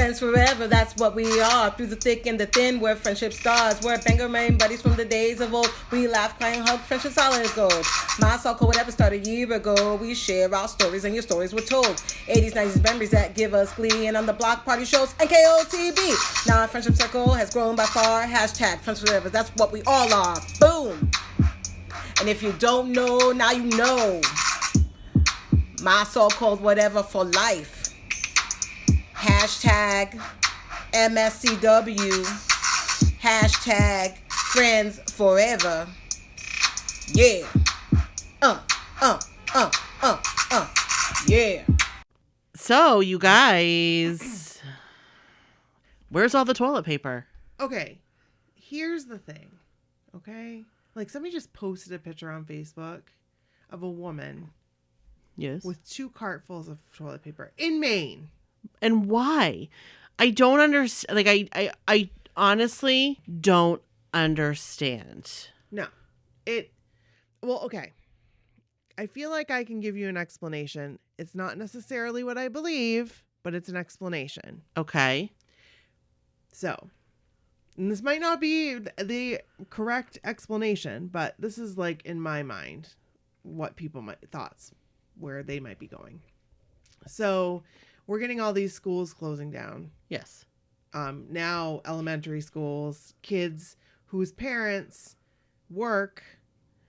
Friends forever, that's what we are. Through the thick and the thin, we're friendship stars. We're banger main buddies from the days of old. We laugh, cry, and hug, friendship solid as gold. My soul whatever started a year ago. We share our stories and your stories were told. 80s, 90s memories that give us glee. And on the block party shows, NKOTB. Now our friendship circle has grown by far. Hashtag friends forever, that's what we all are. Boom. And if you don't know, now you know. My so-called whatever for life. Hashtag MSCW. Hashtag friends forever. Yeah. Yeah. So, you guys, where's all the toilet paper? Okay, here's the thing, okay? Like, somebody just posted a picture on Facebook of a woman Yes. with 2 cartfuls of toilet paper in Maine. And why? I don't understand. Like, I honestly don't understand. No. Well, okay. I feel like I can give you an explanation. It's not necessarily what I believe, but it's an explanation. Okay. So, and this might not be the correct explanation, but this is like in my mind what people thoughts where they might be going. So, we're getting all these schools closing down. Yes. Now elementary schools, kids whose parents work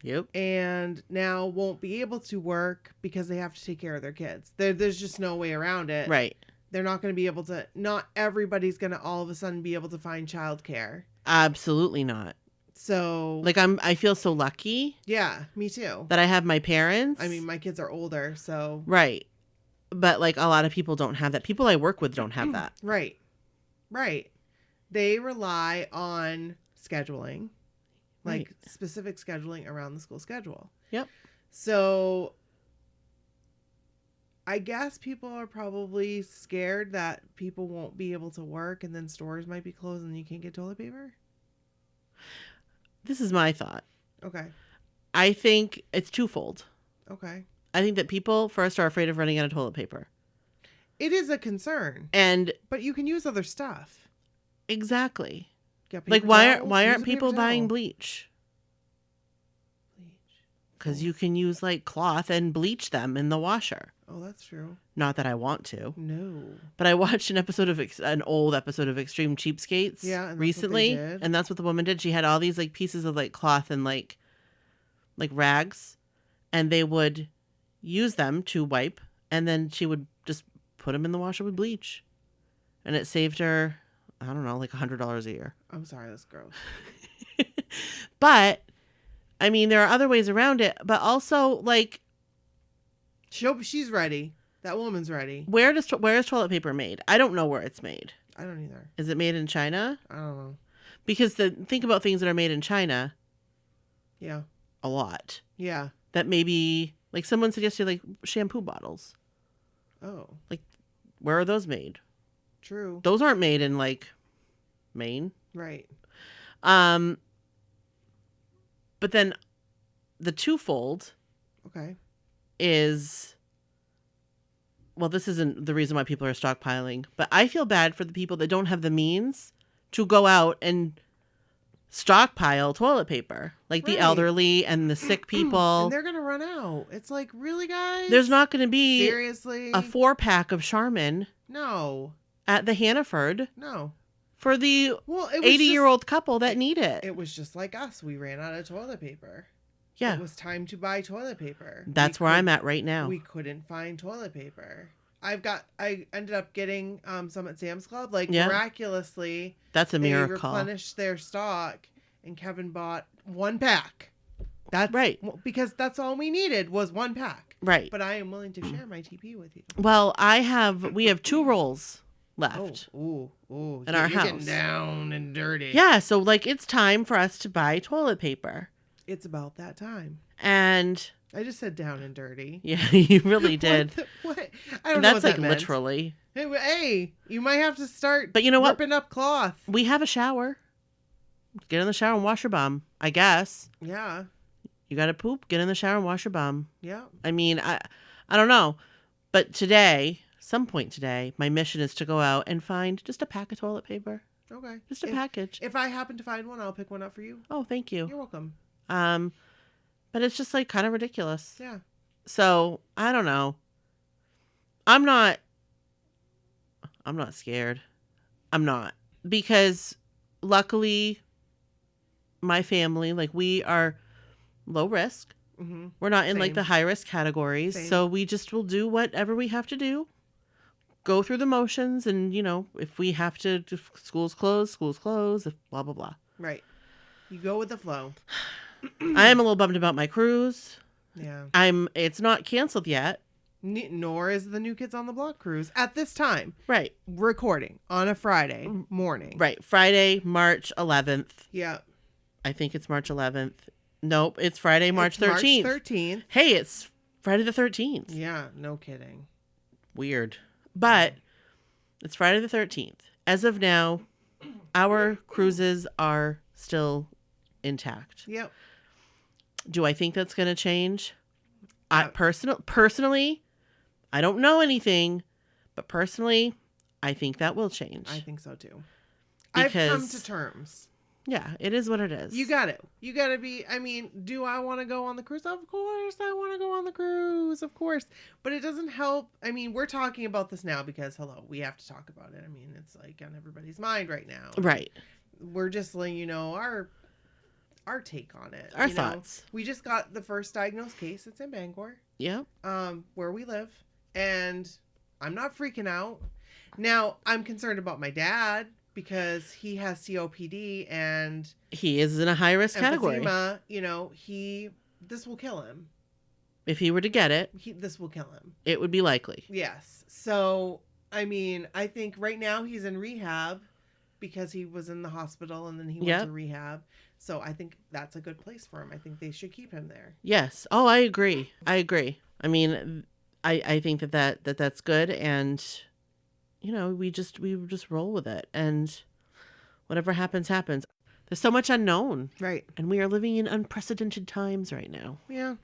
Yep. and now won't be able to work because they have to take care of their kids. There's just no way around it. Right. They're not going to be able to, not everybody's going to all of a sudden be able to find childcare. Absolutely not. So, Like, I feel so lucky yeah, me too. that I have my parents. I mean, my kids are older, so. Right. But, like, a lot of people don't have that. People I work with don't have that. Right. Right. They rely on scheduling, like specific scheduling around the school schedule. Yep. So I guess people are probably scared that people won't be able to work and then stores might be closed and you can't get toilet paper. This is my thought. Okay. I think it's twofold. Okay. I think that people first are afraid of running out of toilet paper. It is a concern. And But you can use other stuff. exactly. Get paper Like, towels, why use aren't a people paper buying towel. bleach? Bleach. Because you can use, like, cloth and bleach them in the washer. Oh, that's true. Not that I want to. No. But I watched an old episode of Extreme Cheapskates Yeah, and that's what they recently. did. And that's what the woman did. She had all these, like, pieces of, like, cloth and, like rags. And they would use them to wipe. And then she would just put them in the washer with bleach. And it saved her, I don't know, like $100 a year. I'm sorry, that's gross. But, I mean, there are other ways around it. But also, like, She's ready. That woman's ready. where is toilet paper made? I don't know where it's made. I don't either. Is it made in China? I don't know. Because think about things that are made in China, Yeah. a lot. Yeah. That maybe, like, someone suggested, like, shampoo bottles. Oh, Where are those made? true. Those aren't made in, like, Maine. Right. But then the twofold Okay. is, well, this isn't the reason why people are stockpiling, but I feel bad for the people that don't have the means to go out and stockpile toilet paper, like the Right. elderly and the sick people. And they're going to run out. It's like, really, guys? There's not going to be Seriously? a 4-pack of Charmin No. at the Hannaford No. for the Well, it was 80-year-old couple that need it. It was just like us. We ran out of toilet paper. Yeah. It was time to buy toilet paper. That's where I'm at right now. We couldn't find toilet paper. I ended up getting some at Sam's Club. Like, Yeah. miraculously, That's a they miracle. replenished their stock, and Kevin bought 1 pack. That's Right. because that's all we needed was 1 pack. Right. But I am willing to share my TP with you. Well, we have 2 rolls left. Ooh. In our You're house. getting down and dirty. Yeah, so, like, it's time for us to buy toilet paper. It's about that time. And I just said down and dirty. yeah, you really did. What? I don't know That's what like that meant. literally. Hey, you might have to start. But you know what? Ripping up cloth. We have a shower. Get in the shower and wash your bum, I guess. Yeah. You got to poop, get in the shower and wash your bum. Yeah. I mean, I don't know. But today, some point today, my mission is to go out and find just a pack of toilet paper. Okay. Just a package. If I happen to find one, I'll pick one up for you. Oh, thank you. You're welcome. But it's just like kind of ridiculous. Yeah. So I don't know. I'm not scared. I'm not, because luckily my family, like, we are low risk. Mm-hmm. We're not in like Same. the high risk categories. Same. So we just will do whatever we have to do. Go through the motions, and if we have to, if schools close, if blah blah blah. Right. You go with the flow. I am a little bummed about my cruise. Yeah. It's not canceled yet. Nor is the New Kids on the Block cruise at this time. Right. Recording on a Friday morning. Right. Friday, March 11th. Yeah. I think it's March 11th. Nope. It's Friday, March 13th. March 13th. Hey, it's Friday the 13th. Yeah. No kidding. Weird. But it's Friday the 13th. As of now, our cruises are still intact. Yep. Do I think that's going to change? Personally, I don't know anything, but personally, I think that will change. I think so too. Because, I've come to terms. Yeah, it is what it is. You got it. You got to be, do I want to go on the cruise? Of course I want to go on the cruise, of course. But it doesn't help. We're talking about this now because, hello, we have to talk about it. It's like on everybody's mind right now. Right. We're just letting you know our take on it. Our thoughts. We just got the first diagnosed case. It's in Bangor. Yeah. Where we live. And I'm not freaking out. Now, I'm concerned about my dad because he has COPD and he is in a high risk category. Emphysema, this will kill him. If he were to get it, this will kill him. It would be likely. Yes. So, I think right now he's in rehab because he was in the hospital and then he went to rehab. So I think that's a good place for him. I think they should keep him there. Yes. Oh, I agree. I think that's good, and we just roll with it, and whatever happens. There's so much unknown, right? And we are living in unprecedented times right now. Yeah.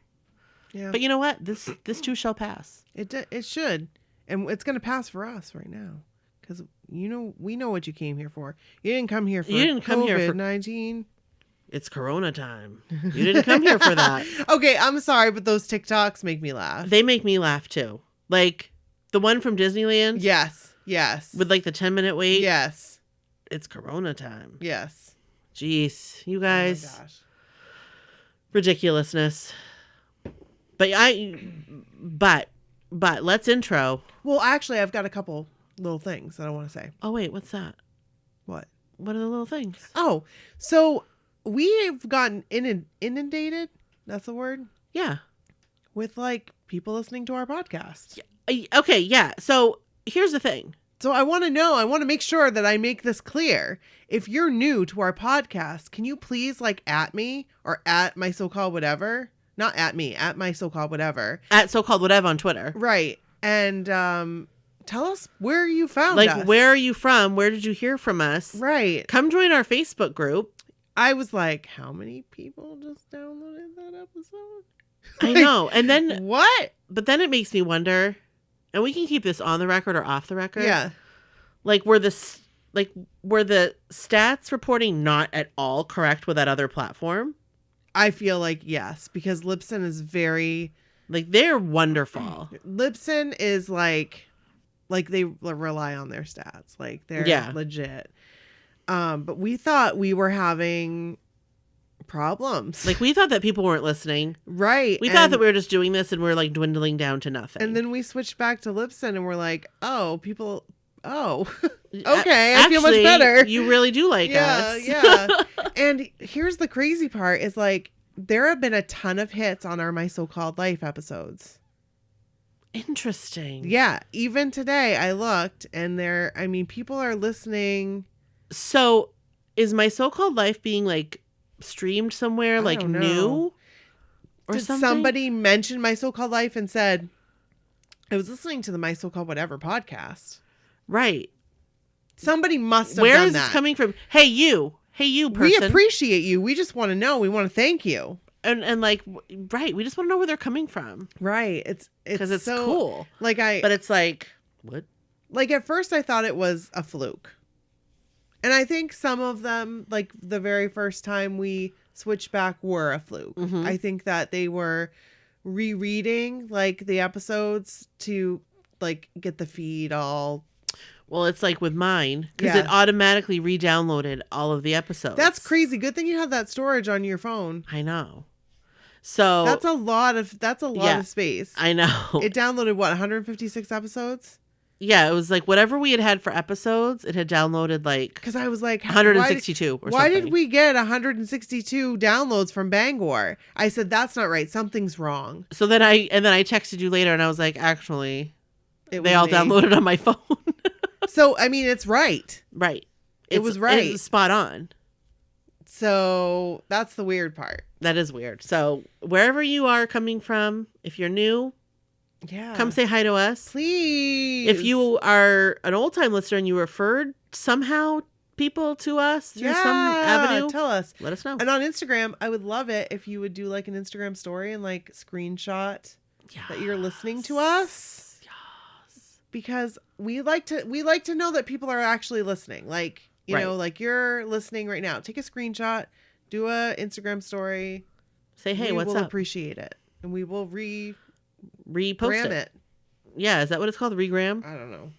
But you know what? This too shall pass. It should, and it's going to pass for us right now, because we know what you came here for. You didn't come here for COVID-19. It's Corona time. You didn't come here for that. Okay, I'm sorry, but those TikToks make me laugh. They make me laugh too. Like the one from Disneyland. Yes. With like the 10-minute wait. Yes. It's Corona time. Yes. Jeez, you guys. Oh my gosh. Ridiculousness. But let's intro. Well, actually, I've got a couple little things that I want to say. Oh wait, what's that? What? What are the little things? Oh, so we've gotten inundated. That's the word. Yeah. With like people listening to our podcast. Okay. Yeah. So here's the thing. So I want to make sure that I make this clear. If you're new to our podcast, can you please at me or at my so-called whatever? Not at me, at my so-called whatever. At so-called whatever on Twitter. Right. And tell us where you found us. Where are you from? Where did you hear from us? Right. Come join our Facebook group. I was like, how many people just downloaded that episode? I know. And then what? But then it makes me wonder, and we can keep this on the record or off the record. Yeah. Were the stats reporting not at all correct with that other platform? I feel like yes, because Libsyn is very they're wonderful. Libsyn is like they rely on their stats. They're legit. But we thought we were having problems. We thought that people weren't listening. Right. We thought that we were just doing this and we're dwindling down to nothing. And then we switched back to Libsyn and we're like, okay, I feel much better. You really do like us. Yeah. And here's the crazy part is there have been a ton of hits on our My So-Called Life episodes. Interesting. Yeah. Even today I looked and people are listening. So is My So-Called Life being streamed somewhere new or Did something? Somebody mention My So-Called Life and said, I was listening to the My So-Called Whatever podcast. Right. Somebody must have Where done is that. this coming from? Hey, you person. We appreciate you. We just want to know. We want to thank you. And right. We just want to know where they're coming from. Right. It's because it's so cool. But it's What? Like, at first I thought it was a fluke. And I think some of them, like the very first time we switched back, were a fluke. Mhm. I think that they were rereading like the episodes to like get the feed all. Well, it's like with mine, because Yeah. it automatically re-downloaded all of the episodes. That's crazy. Good thing you have that storage on your phone. I know. So That's a lot of space. I know. It downloaded what, 156 episodes? Yeah, it was like whatever we had for episodes, it had downloaded like Because I was like, 162 or why something. did we get 162 downloads from Bangor? I said, that's not right. Something's wrong. So then I texted you later and I was like, actually, It they was all me. downloaded on my phone. So, I mean, it's right. Right. It was right. It's spot on. So that's the weird part. That is weird. So wherever you are coming from, if you're new, Yeah. come say hi to us. Please. If you are an old time listener and you referred somehow people to us through some avenue, tell us. let us know. And on Instagram, I would love it if you would do like an Instagram story and like screenshot that you're listening to us. Because we like to know that people are actually listening. Like, you Right. know, like you're listening right now. Take a screenshot, do a Instagram story. Say, hey, we what's will up? appreciate it. And we will Repost gram it. it. Yeah, is that what it's called? Regram? I don't know.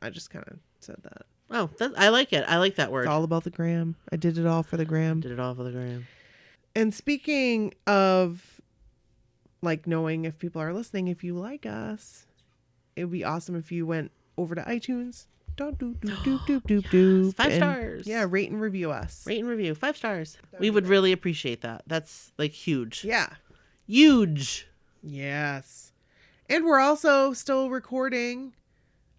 I just kind of said that. Oh, I like it. I like that word. It's all about the gram. I did it all for the gram. Did it all for the gram. And speaking of like knowing if people are listening, if you like us, it would be awesome if you went over to iTunes. Yes, 5 stars. Yeah, rate and review us. Rate and review. 5 stars. We would really appreciate that. That's like huge. Yeah. Huge. Yes. And we're also still recording.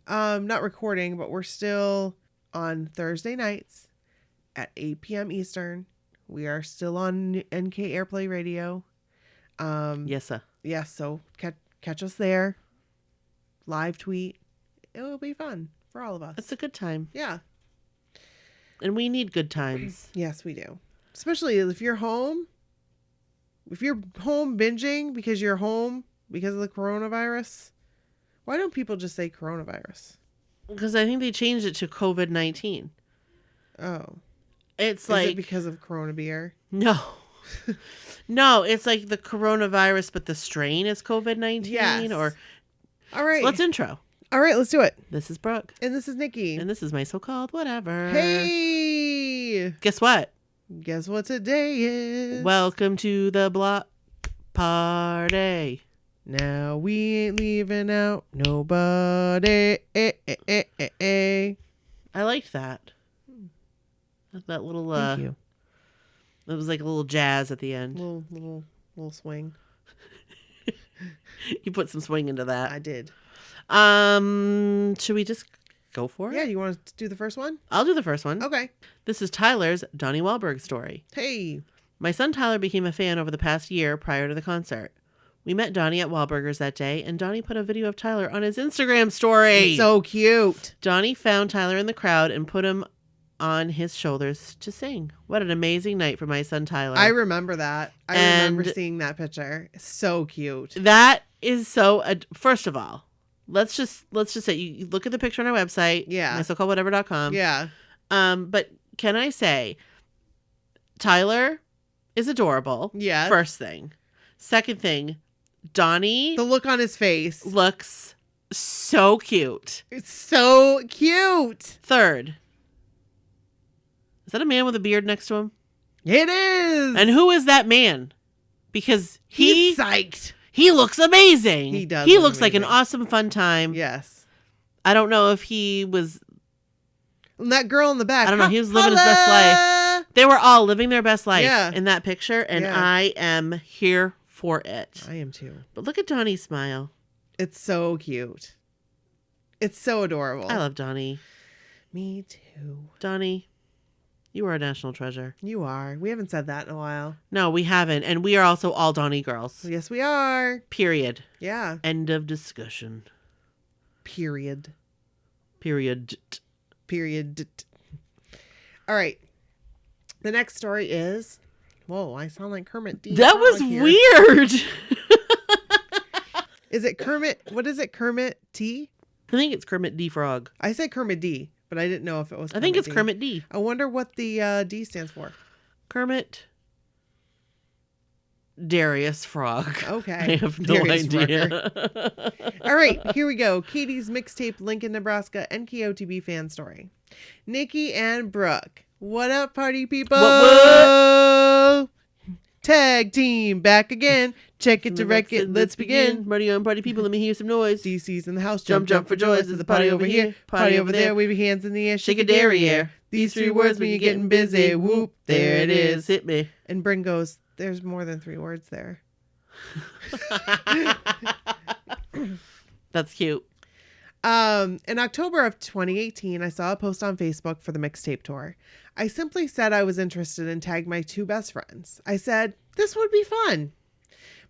Not recording, but we're still on Thursday nights at 8 p.m. Eastern. We are still on NK Airplay Radio. Yes, sir. Yeah, so catch us there. Live tweet. It will be fun for all of us. It's a good time. Yeah. And we need good times. Yes, we do. Especially if you're home. If you're home binging because you're home because of the coronavirus. Why don't people just say coronavirus? Because I think they changed it to COVID-19. Oh. It's Is like... it because of Corona beer? No. No, it's like the coronavirus, but the strain is COVID-19. Yes. Or All right. So let's intro. All right, let's do it. This is Brooke. And this is Nikki. And this is my so-called whatever. Hey! Guess what? Guess what today is? Welcome to the block party. Now we ain't leaving out nobody. I liked that. That little, Thank you. it was like a little jazz at the end. Little swing. You put some swing into that. I did. Should we just go for it? Yeah, you want to do the first one? I'll do the first one. Okay. This is Tyler's Donnie Wahlberg story. Hey. My son Tyler became a fan over the past year prior to the concert. We met Donnie at Wahlburgers that day, and Donnie put a video of Tyler on his Instagram story. So cute. Donnie found Tyler in the crowd and put him on his shoulders to sing. What an amazing night for my son Tyler. I remember that. I remember And- seeing that picture. So cute. That is so. First of all, let's just say you look at the picture on our website. Yeah. mysocalledwhatever.com. Yeah. But can I say, Tyler is adorable. Yeah. First thing. Second thing, Donnie The look on his face. looks so cute. It's so cute. Third, is that a man with a beard next to him? It is. And who is that man? Because he's psyched. he looks amazing. He does He look looks like an amazing. awesome fun time. Yes. I don't know if he was. And that girl in the back. I don't know, he was living his best life. They were all living their best life Yeah. in that picture, and Yeah. I am here for it. I am too. But look at Donnie's smile. It's so cute. It's so adorable. I love Donnie. Me too. Donnie, you are a national treasure. You are. We haven't said that in a while. No, we haven't. And we are also all Donnie girls. Yes, we are. Period. Yeah. End of discussion. Period. Period. Period. All right. The next story is. Whoa, I sound like Kermit D. That was Frog here. weird. Is it Kermit? What is it? Kermit T? I think it's Kermit D. Frog. I said Kermit D, but I didn't know if it was I think it's D. Kermit D. I wonder what the D stands for. Kermit Darius Frog. Okay. I have no Darius idea. All right, here we go. Katie's mixtape, Lincoln, Nebraska, NKOTB fan story. Nikki and Brooke. What up, party people? What? Tag team back again. Check it to wreck it. Let's begin. Party on, party people. Let me hear some noise. DC's in the house. Jump for joy. There's a party over here. Party over there. Wave your hands in the air. Shake a derriere. These three words when you're getting busy. Whoop. There it is. Hit me. And Bryn goes, there's more than 3 words there. That's cute. In October of 2018, I saw a post on Facebook for the mixtape tour. I simply said I was interested and tagged my 2 best friends. I said, this would be fun.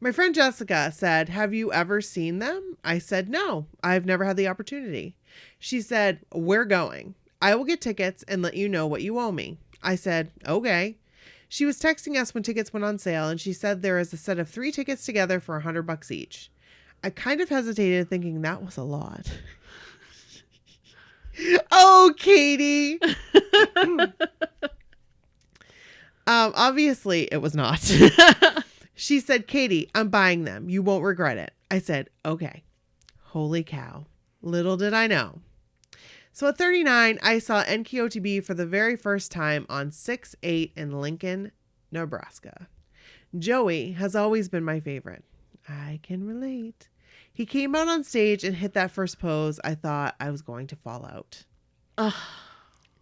My friend Jessica said, have you ever seen them? I said, no, I've never had the opportunity. She said, we're going. I will get tickets and let you know what you owe me. I said, okay. She was texting us when tickets went on sale, and she said there is a set of 3 tickets together for $100 each. I kind of hesitated, thinking that was a lot. Oh, Katie. Obviously it was not. She said, Katie, I'm buying them. You won't regret it. I said, okay. Holy cow. Little did I know. So at 39, I saw NKOTB for the very first time on 6/8 in Lincoln, Nebraska. Joey has always been my favorite. I can relate. He came out on stage and hit that first pose. I thought I was going to fall out. Ugh.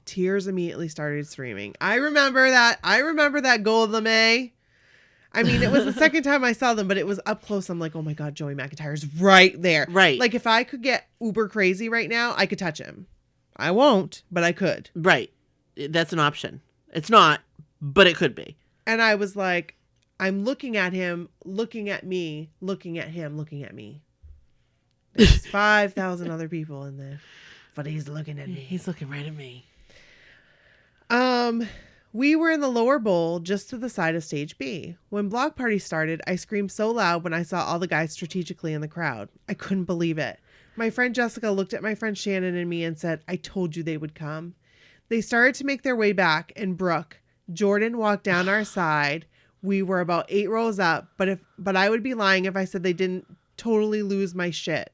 Tears immediately started streaming. I remember that Gold Lame. I mean, it was the second time I saw them, but it was up close. I'm like, oh my God, Joey McIntyre's right there. Right. Like if I could get uber crazy right now, I could touch him. I won't, but I could. Right. That's an option. It's not, but it could be. And I was like, I'm looking at him, looking at me, looking at him, looking at me. There's 5,000 other people in there, but he's looking at me. He's looking right at me. We were in the lower bowl just to the side of stage B. When Block Party started, I screamed so loud when I saw all the guys strategically in the crowd. I couldn't believe it. My friend Jessica looked at my friend Shannon and me and said, I told you they would come. They started to make their way back, and Brooke, Jordan walked down our side. We were about 8 rows up, but I would be lying if I said they didn't totally lose my shit.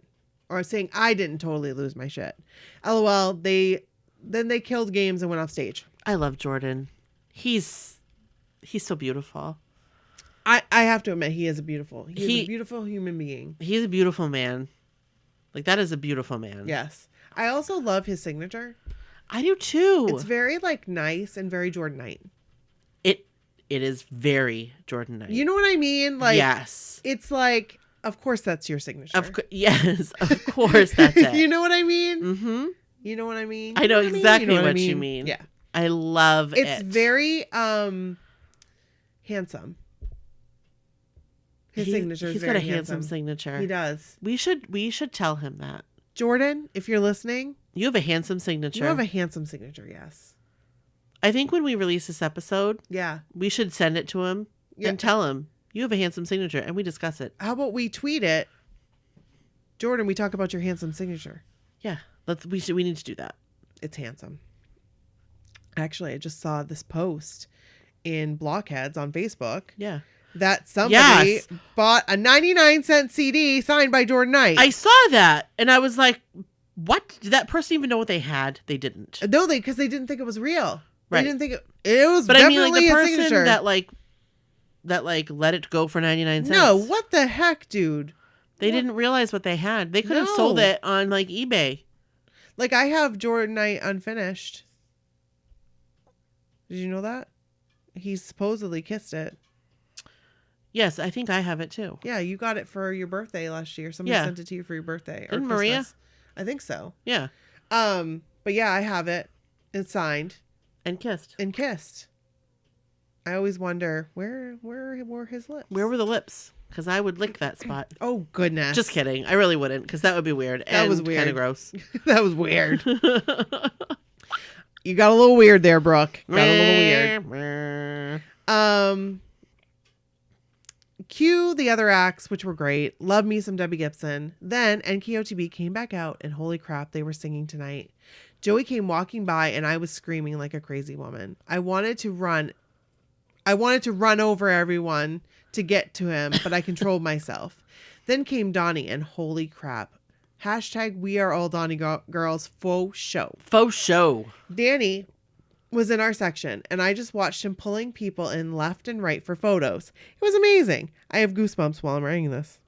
Or saying I didn't totally lose my shit. LOL, then they killed games and went off stage. I love Jordan. He's so beautiful. I have to admit, he is a beautiful human being. He's a beautiful man. Like, that is a beautiful man. Yes. I also love his signature. I do too. It's very like nice and very Jordanite. It is very Jordanite. You know what I mean? Like, yes. It's like, of course that's your signature. Yes, of course that's it. You know what I mean? Mm-hmm. You know what I mean? I know exactly what you you mean. Yeah. I love it. It's very handsome. His signature is he's very got a handsome signature. He does. We should tell him that. Jordan, if you're listening, you have a handsome signature. You have a handsome signature, yes. I think when we release this episode, yeah, we should send it to him and tell him you have a handsome signature, and we discuss it. How about we tweet it? Jordan, we talk about your handsome signature. Yeah, we need to do that. It's handsome. Actually, I just saw this post in Blockheads on Facebook. Yeah. That somebody bought a 99-cent CD signed by Jordan Knight. I saw that, and I was like, what? Did that person even know what they had? They didn't. No, because they didn't think it was real. Right. They didn't think it was but definitely I mean, like, the a person signature. that let it go for 99 cents. No, what the heck, dude? They didn't realize what they had. They could have sold it on, like, eBay. Like, I have Jordan Knight unfinished. Did you know that? He supposedly kissed it. Yes, I think I have it too. Yeah, you got it for your birthday last year. Somebody sent it to you for your birthday. Didn't Maria? I think so. Yeah. But yeah, I have it. It's signed. And kissed. I always wonder, where were his lips? Where were the lips? Because I would lick that spot. Oh, goodness. Just kidding. I really wouldn't, because that would be weird. That was weird. Kind of gross. That was weird. You got a little weird there, Brooke. Got a little weird. Cue the other acts, which were great. Love me some Debbie Gibson. Then NKOTB came back out, and holy crap, they were singing Tonight. Joey came walking by, and I was screaming like a crazy woman. I wanted to run over everyone to get to him, but I controlled myself. Then came Donnie, and holy crap. Hashtag we are all Donnie girls, faux show. Faux show. Danny was in our section, and I just watched him pulling people in left and right for photos. It was amazing. I have goosebumps while I'm writing this.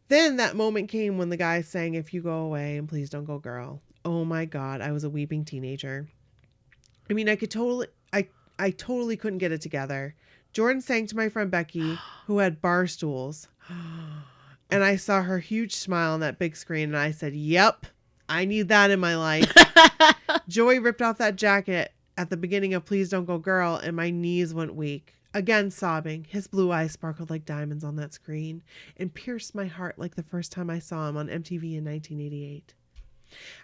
Then that moment came when the guy sang, "If you go away and please don't go, girl." Oh my God, I was a weeping teenager. I mean, I totally couldn't get it together. Jordan sang to my friend Becky, who had bar stools. And I saw her huge smile on that big screen, and I said, "Yep, I need that in my life." Joey ripped off that jacket at the beginning of Please Don't Go Girl, and my knees went weak. Again, sobbing. His blue eyes sparkled like diamonds on that screen and pierced my heart like the first time I saw him on MTV in 1988.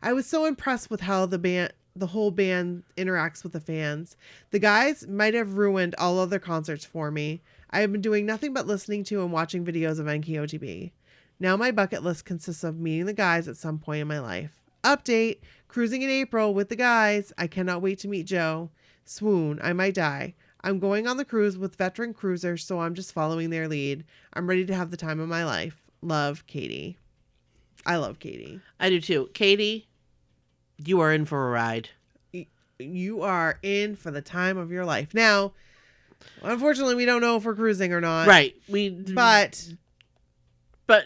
I was so impressed with how the whole band interacts with the fans. The guys might have ruined all other concerts for me. I have been doing nothing but listening to and watching videos of NKOTB. Now my bucket list consists of meeting the guys at some point in my life. Update, cruising in April with the guys. I cannot wait to meet Joe. Swoon, I might die. I'm going on the cruise with veteran cruisers, so I'm just following their lead. I'm ready to have the time of my life. Love, Katie. I love Katie. I do too. Katie, you are in for a ride. You are in for the time of your life. Now, unfortunately, we don't know if we're cruising or not. Right. But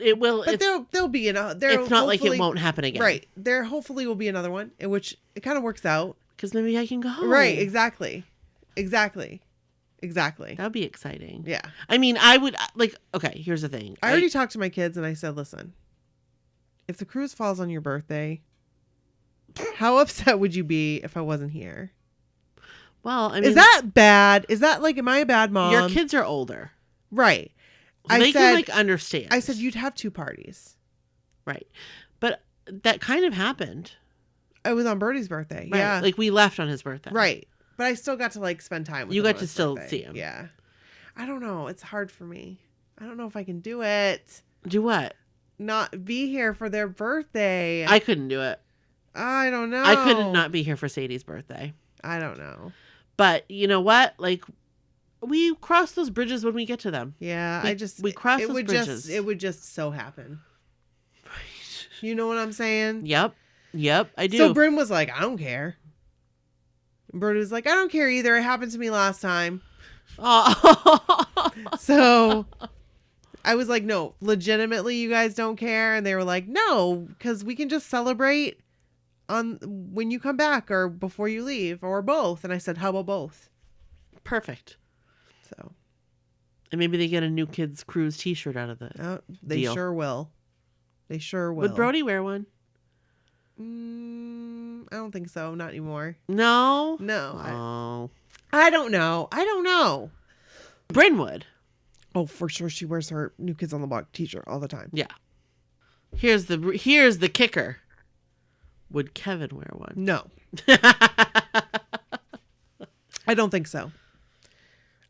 it will. But there'll be it's not like it won't happen again. Right. There hopefully will be another one in which it kind of works out. Because maybe I can go home. Right. Exactly. That would be exciting. Yeah. I mean, I would okay, here's the thing. I already talked to my kids and I said, listen, if the cruise falls on your birthday, how upset would you be if I wasn't here? Well, I mean, is that bad? Is that am I a bad mom? Your kids are older. Right. So they can understand. I said you'd have two parties. Right. But that kind of happened. It was on Birdie's birthday. Right. Yeah. We left on his birthday. Right. But I still got to spend time with him. You got to his still birthday. see him. Yeah. I don't know. It's hard for me. I don't know if I can do it. Do what? Not be here for their birthday. I couldn't do it. I don't know. I couldn't not be here for Sadie's birthday. I don't know. But you know what? We cross those bridges when we get to them. Yeah, we cross those bridges. It would just so happen. Right. You know what I'm saying? Yep, I do. So Bryn was like, I don't care. And Bryn was like, I don't care either. It happened to me last time. Oh. So I was like, no, legitimately, you guys don't care. And they were like, no, because we can just celebrate on when you come back or before you leave or both. And I said, how about both? Perfect. So, and maybe they get a New Kids Cruise T-shirt out of it. They deal. Sure will. They sure will. Would Brody wear one? I don't think so. Not anymore. No. No. I don't know. Bryn would. Oh, for sure. She wears her New Kids on the Block T-shirt all the time. Yeah. Here's the kicker. Would Kevin wear one? No. I don't think so.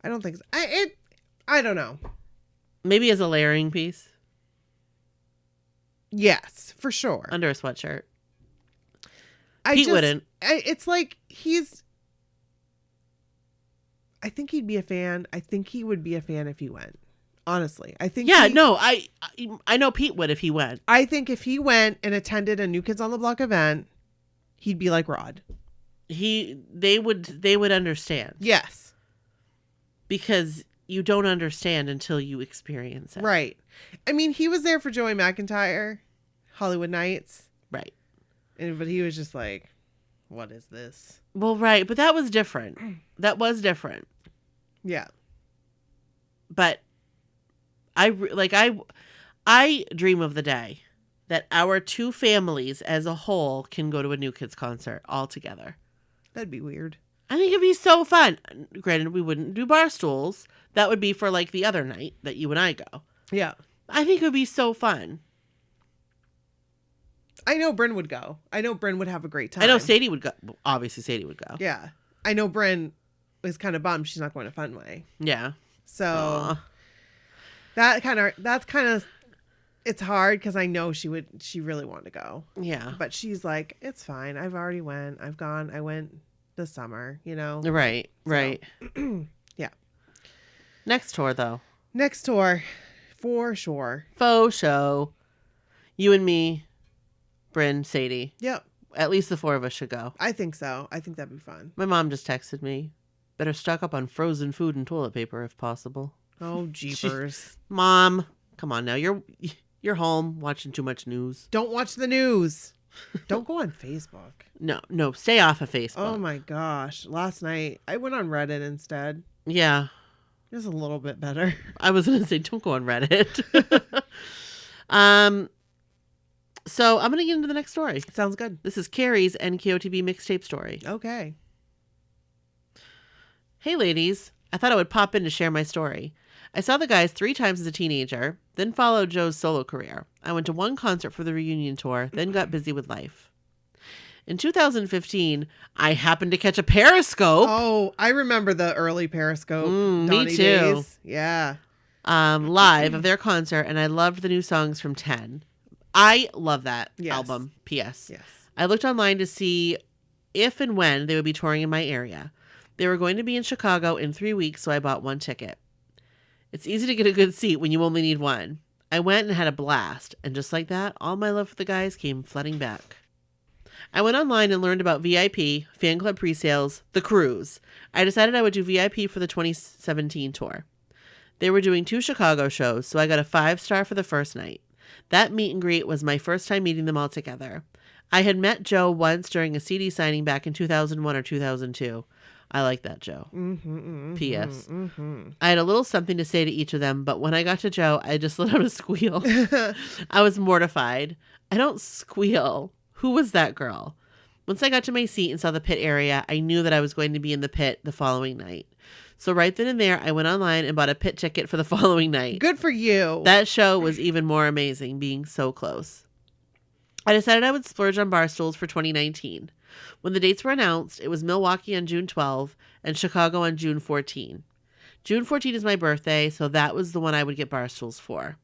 I don't know. Maybe as a layering piece. Yes, for sure. Under a sweatshirt. Pete wouldn't. It's like I think he'd be a fan. I think he would be a fan if he went. Honestly, I think. Yeah, I know Pete would if he went. I think if he went and attended a New Kids on the Block event, he'd be like Rod. They would understand. Yes. Because you don't understand until you experience it. Right. I mean, he was there for Joey McIntyre, Hollywood Nights. Right. But he was just like, what is this? Well, right. But that was different. Yeah. But I dream of the day that our two families as a whole can go to a New Kids concert all together. That'd be weird. I think it'd be so fun. Granted, we wouldn't do bar stools. That would be for the other night that you and I go. Yeah. I think it would be so fun. I know Bryn would go. I know Bryn would have a great time. I know Sadie would go. Obviously, Sadie would go. Yeah. I know Bryn is kind of bummed she's not going to Funway. Yeah. So Aw. that's kind of it's hard because I know she really wanted to go. Yeah. But she's like, it's fine. I've already went. I've gone. I went this summer, Right. Right. Yeah. Next tour, though. Next tour, for sure. Faux show. You and me, Bryn, Sadie. Yep. At least the 4 of us should go. I think so. I think that'd be fun. My mom just texted me. Better stock up on frozen food and toilet paper if possible. Oh, jeepers. Mom, come on now. You're home watching too much news. Don't watch the news. Don't go on Facebook. No, stay off of Facebook. Oh my gosh. Last night, I went on Reddit instead. Yeah. It was a little bit better. I was going to say, don't go on Reddit. So I'm going to get into the next story. Sounds good. This is Carrie's NKOTB mixtape story. Okay. Hey ladies, I thought I would pop in to share my story. I saw the guys 3 times as a teenager, then followed Joe's solo career. I went to 1 concert for the reunion tour, then got busy with life. In 2015, I happened to catch a Periscope. Oh, I remember the early Periscope. Me Donnie too. Days. Yeah. Live of their concert, and I loved the new songs from 10. I love that Yes. album, P.S. Yes. I looked online to see if and when they would be touring in my area. They were going to be in Chicago in 3 weeks, so I bought 1 ticket. It's easy to get a good seat when you only need 1. I went and had a blast, and just like that, all my love for the guys came flooding back. I went online and learned about VIP, fan club pre-sales, the cruise. I decided I would do VIP for the 2017 tour. They were doing 2 Chicago shows, so I got a 5-star for the first night. That meet and greet was my first time meeting them all together. I had met Joe once during a CD signing back in 2001 or 2002. I like that, Joe. P.S. I had a little something to say to each of them, but when I got to Joe, I just let out a squeal. I was mortified. I don't squeal. Who was that girl? Once I got to my seat and saw the pit area, I knew that I was going to be in the pit the following night. So right then and there, I went online and bought a pit ticket for the following night. Good for you. That show was even more amazing, being so close. I decided I would splurge on bar stools for 2019. When the dates were announced, it was Milwaukee on June 12 and Chicago on June 14. June 14 is my birthday, so that was the one I would get bar stools for.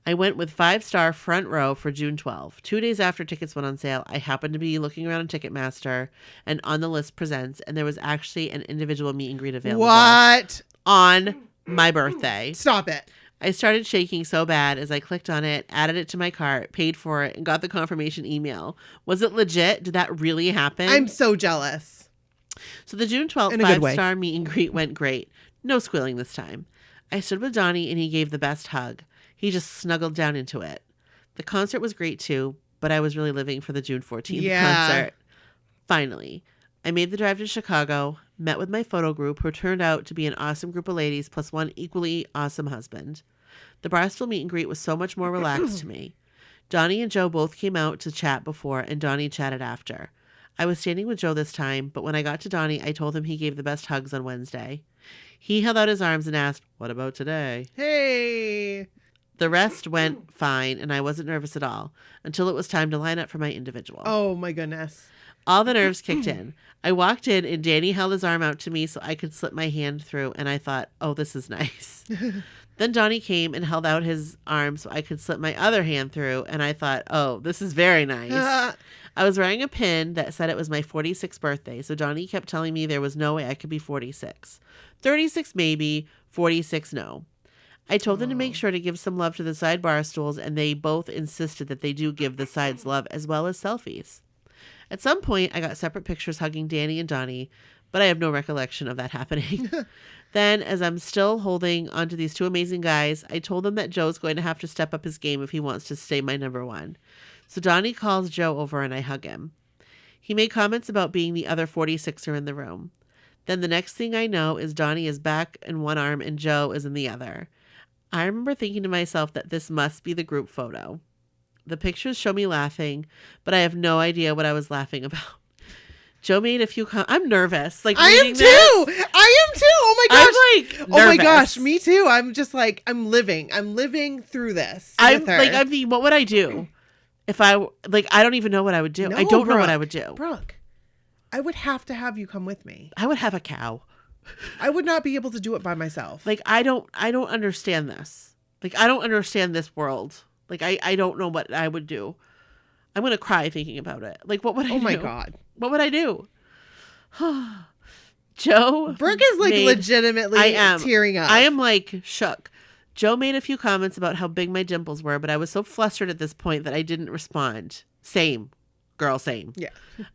I went with 5-star front row for June 12. 2 days after tickets went on sale, I happened to be looking around on Ticketmaster and on the list presents, and there was actually an individual meet and greet available. What? On my birthday. Stop it. I started shaking so bad as I clicked on it, added it to my cart, paid for it, and got the confirmation email. Was it legit? Did that really happen? I'm so jealous. So the June 12th In a good way. 5-star meet and greet went great. No squealing this time. I stood with Donnie and he gave the best hug. He just snuggled down into it. The concert was great too, but I was really living for the June 14th concert. Finally, I made the drive to Chicago, met with my photo group, who turned out to be an awesome group of ladies plus 1 equally awesome husband. The Barstool meet and greet was so much more relaxed to me. Donnie and Joe both came out to chat before, and Donnie chatted after. I was standing with Joe this time, but when I got to Donnie, I told him he gave the best hugs on Wednesday. He held out his arms and asked, "What about today?" Hey. The rest went fine, and I wasn't nervous at all, until it was time to line up for my individual. Oh, my goodness. All the nerves kicked in. I walked in, and Danny held his arm out to me so I could slip my hand through, and I thought, oh, this is nice. Then Donnie came and held out his arm so I could slip my other hand through, and I thought, oh, this is very nice. I was wearing a pin that said it was my 46th birthday, so Donnie kept telling me there was no way I could be 46. 36 maybe, 46 no. I told them to make sure to give some love to the side bar stools, and they both insisted that they do give the sides love as well as selfies. At some point, I got separate pictures hugging Danny and Donnie, but I have no recollection of that happening. Then, as I'm still holding onto these 2 amazing guys, I told them that Joe's going to have to step up his game if he wants to stay my number 1. So Donnie calls Joe over and I hug him. He made comments about being the other 46er in the room. Then the next thing I know is Donnie is back in one arm and Joe is in the other. I remember thinking to myself that this must be the group photo. The pictures show me laughing, but I have no idea what I was laughing about. Joe made a few I'm nervous. Like I am reading too. this. I am too. Oh my gosh. I'm like nervous. Oh my gosh, me too. I'm just like, I'm living through this. I'm with her. like, I'm thinking, what would I do? If I don't even know what I would do. No, I don't know what Brooke. I would do. Brooke, I would have to have you come with me. I would have a cow. I would not be able to do it by myself. Like, I don't understand this. Like, I don't understand this world. Like, I don't know what I would do. I'm going to cry thinking about it. Like, what would I do? Oh my God. What would I do? Joe. Brooke is like legitimately tearing up. I am like shook. Joe made a few comments about how big my dimples were, but I was so flustered at this point that I didn't respond. Same. Girl, same. Yeah.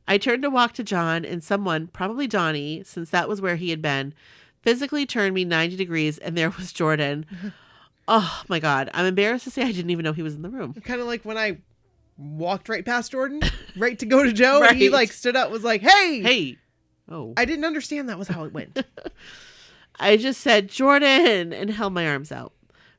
I turned to walk to John, and someone, probably Donnie, since that was where he had been, physically turned me 90 degrees, and there was Jordan. Oh my God. I'm embarrassed to say I didn't even know he was in the room. Kind of like when I walked right past Jordan, right to go to Joe, and he Right. like stood up, was like, hey. Hey. Oh. I didn't understand that was how it went. I just said, Jordan, and held my arms out.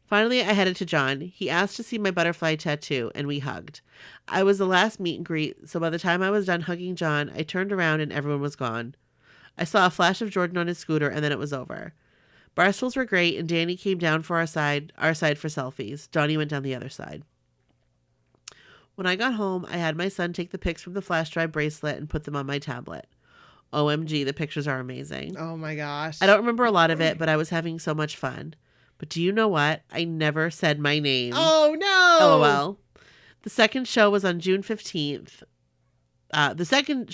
Finally, I headed to John. He asked to see my butterfly tattoo, and we hugged. I was the last meet and greet, so by the time I was done hugging John, I turned around and everyone was gone. I saw a flash of Jordan on his scooter, and then it was over. Barstools were great, and Danny came down for our side for selfies. Donnie went down the other side. When I got home, I had my son take the pics from the flash drive bracelet and put them on my tablet. OMG, the pictures are amazing. Oh my gosh. I don't remember a lot of it, but I was having so much fun. But do you know what? I never said my name. Oh no. LOL. The second show was on June 15th. The second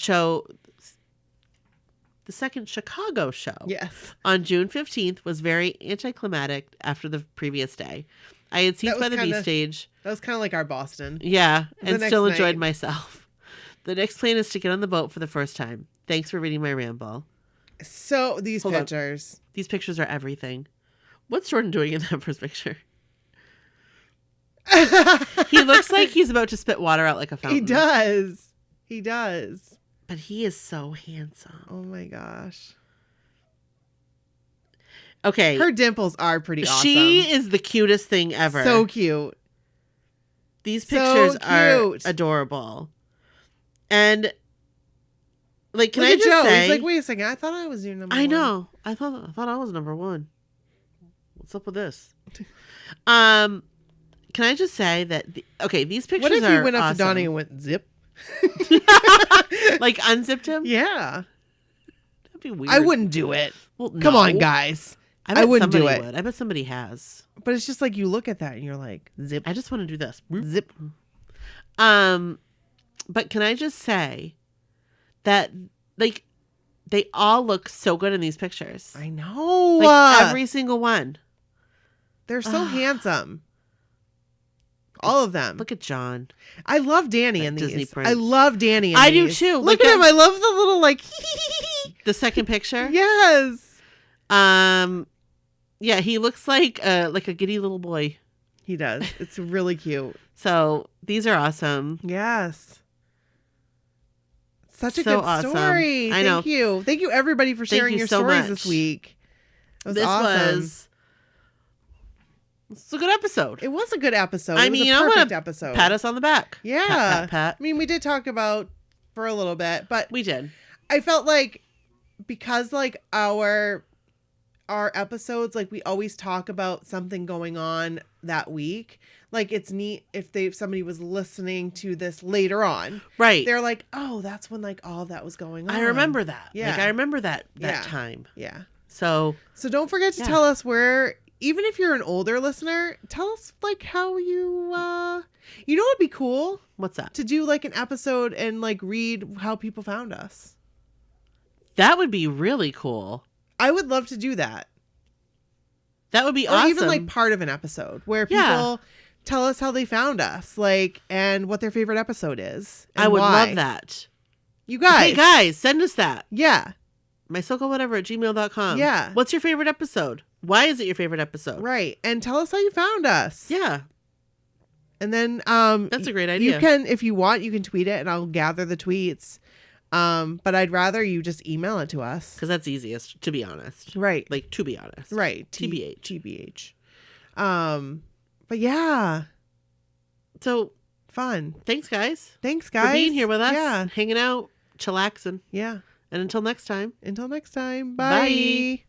Chicago show Yes. on June 15th was very anticlimactic after the previous day. I had seats by the B stage. That was kind of like our Boston. Yeah, and still next enjoyed night. myself. The next plan is to get on the boat for the first time. Thanks for reading my ramble. So these Hold on. pictures. These pictures are everything. What's Jordan doing in that first picture? He looks like he's about to spit water out like a fountain. He does. He does. But he is so handsome. Oh my gosh. Okay. Her dimples are pretty awesome. She is the cutest thing ever. So cute. These so pictures are cute. adorable. And like, can Look I at just Joe. say? He's like, wait a second. I thought I was your number one. I know. I thought I was number one. What's up with this? Can I just say that? These pictures are What if you went up awesome. to Donnie and went zip? Like unzipped him? Yeah. That'd be weird. I wouldn't do it. Well, Come no. on, guys. I bet wouldn't do somebody it. would. I bet somebody has. But it's just like you look at that and you're like, zip, I just want to do this. zip. But can I just say that like they all look so good in these pictures. I know. Like every single one. They're so handsome. All of them. Look at John. I love Danny in Disney these. Prince. I love Danny in I these. do too. Look Like at him. I love the little like. The second picture. Yes. Yeah, he looks like a giddy little boy. He does. It's really cute. So these are awesome. Yes. Such a So good awesome. story. I know. Thank you. Thank you everybody for sharing you your so stories much. this week. It was This awesome. It's a good episode. It was a good episode. I It was mean, a I perfect want to episode. pat us on the back. Yeah. Pat, pat. I mean, we did talk about for a little bit, but We did. I felt like because like our episodes, like we always talk about something going on that week. Like it's neat if somebody was listening to this later on. Right. They're like, oh, that's when like all that was going on. I remember that. Yeah. Like I remember that Yeah. time. Yeah. So So don't forget to Yeah. tell us where, even if you're an older listener, tell us like how you it'd be cool what's that? to do like an episode and like read how people found us. That would be really cool. I would love to do that. That would be Or awesome. even like part of an episode where people Yeah. tell us how they found us, like, and what their favorite episode is. And I would why. love that. You guys. Hey guys, send us that. Yeah. mysocalwhatever@gmail.com. Yeah. What's your favorite episode? Why is it your favorite episode? Right. And tell us how you found us. Yeah. And then That's a great idea. You can, if you want, you can tweet it and I'll gather the tweets. But I'd rather you just email it to us. Because that's easiest, to be honest. Right. Like, to be honest. Right. TBH. TBH. But yeah. So, Fun. thanks, guys. Thanks, guys. For being here with us. Yeah. Hanging out, chillaxing. Yeah. And until next time. Until next time. Bye. Bye.